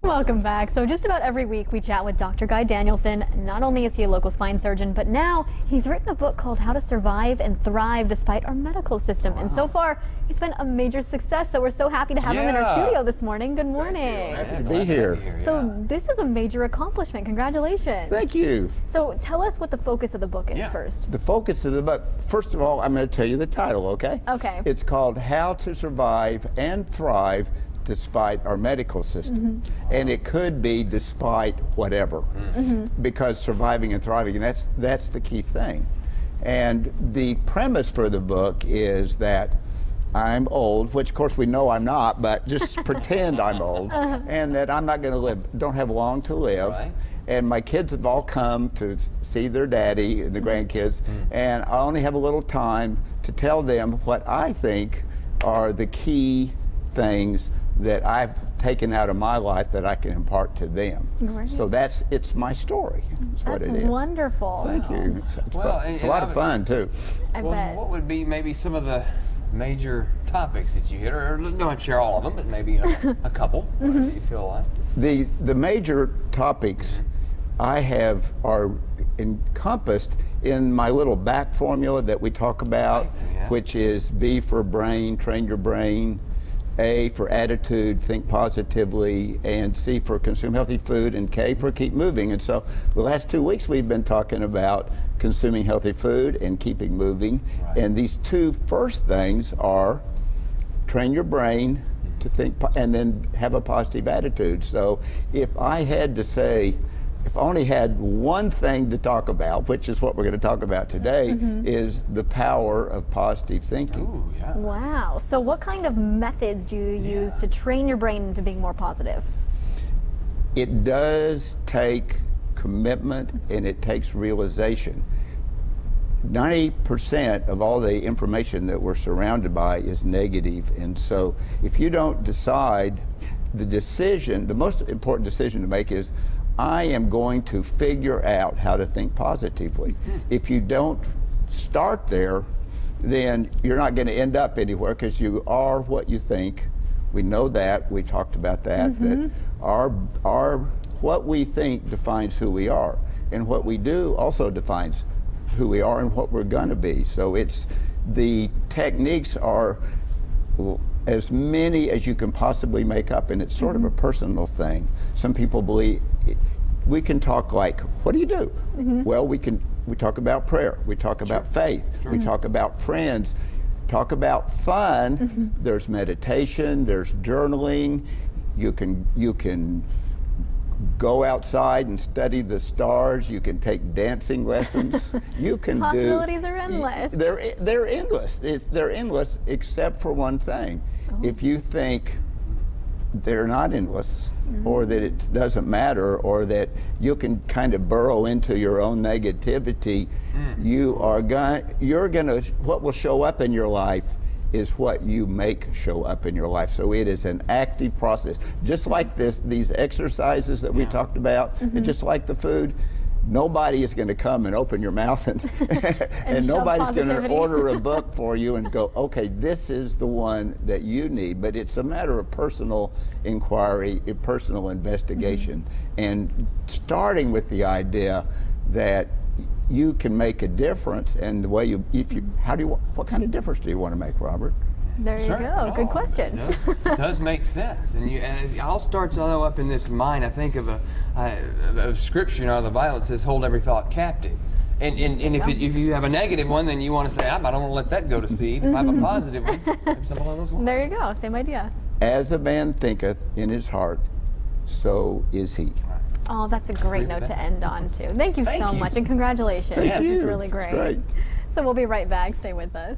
Welcome back. So just about every week we chat with Dr. Guy Danielson. Not only is he a local spine surgeon, but now he's written a book called How to Survive and Thrive Despite Our Medical System. And so far, it's been a major success. So we're so happy to have him in our studio this morning. Good morning. Happy to be here. So this is a major accomplishment. Congratulations. Thank you. So tell us what the focus of the book is first. The focus of the book, first of all, I'm going to tell you the title, okay? Okay. It's called How to Survive and Thrive Despite Our Medical System. And it could be despite whatever, because surviving and thriving, and that's the key thing. And the premise for the book is that I'm old, which of course we know I'm not, but just pretend I'm old, and that I'm not going to don't have long to live. Right. And my kids have all come to see their daddy and the grandkids, and I only have a little time to tell them what I think are the key things that I've taken out of my life that I can impart to them. Great. So it's my story. That's what it is. Wonderful. Thank you. It's a lot of fun too. I bet. What would be maybe some of the major topics that you hit, or don't share all of them, but maybe a couple? Do you feel like the major topics I have are encompassed in my little back formula that we talk about, which is B for brain, train your brain, A for attitude, think positively, and C for consume healthy food, and K for keep moving. And so the last 2 weeks we've been talking about consuming healthy food and keeping moving. And these two first things are train your brain to think and then have a positive attitude. So if I had to say, if I only had one thing to talk about, which is what we're going to talk about today, is the power of positive thinking. Ooh, yeah. Wow. So what kind of methods do you use to train your brain into being more positive? It does take commitment and it takes realization. 90% of all the information that we're surrounded by is negative, and so if you don't decide, the most important decision to make is, I am going to figure out how to think positively. If you don't start there, then you're not going to end up anywhere, because you are what you think. We know that. We talked about that. That what we think defines who we are, and what we do also defines who we are and what we're going to be. So the techniques are as many as you can possibly make up, and it's sort of a personal thing. Some people believe we can talk like, what do you do? Well, we talk about prayer, we talk about faith, we talk about friends, talk about fun. There's meditation, there's journaling. You can go outside and study the stars. You can take dancing lessons. You can Possibilities are endless. They're endless. They're endless except for one thing. If you think they're not endless, or that it doesn't matter, or that you can kind of burrow into your own negativity, what will show up in your life is what you make show up in your life. So it is an active process. Just like these exercises that we talked about, and just like the food, nobody is going to come and open your mouth and and nobody's going to order a book for you and go, okay, this is the one that you need. But it's a matter of personal inquiry, personal investigation, and starting with the idea that you can make a difference. And the way what kind of difference do you want to make, Robert? There you go. Good question. It does make sense, and it all starts up in this mind. I think of a scripture, the Bible, that says, "Hold every thought captive." And if you have a negative one, then you want to say, I don't want to let that go to seed. If I have a positive one, maybe something along those lines. There you go. Same idea. As a man thinketh in his heart, so is he. Oh, that's a great note to end on, too. Thank you so much, and congratulations. Thank you. This is really great. It's great. So we'll be right back. Stay with us.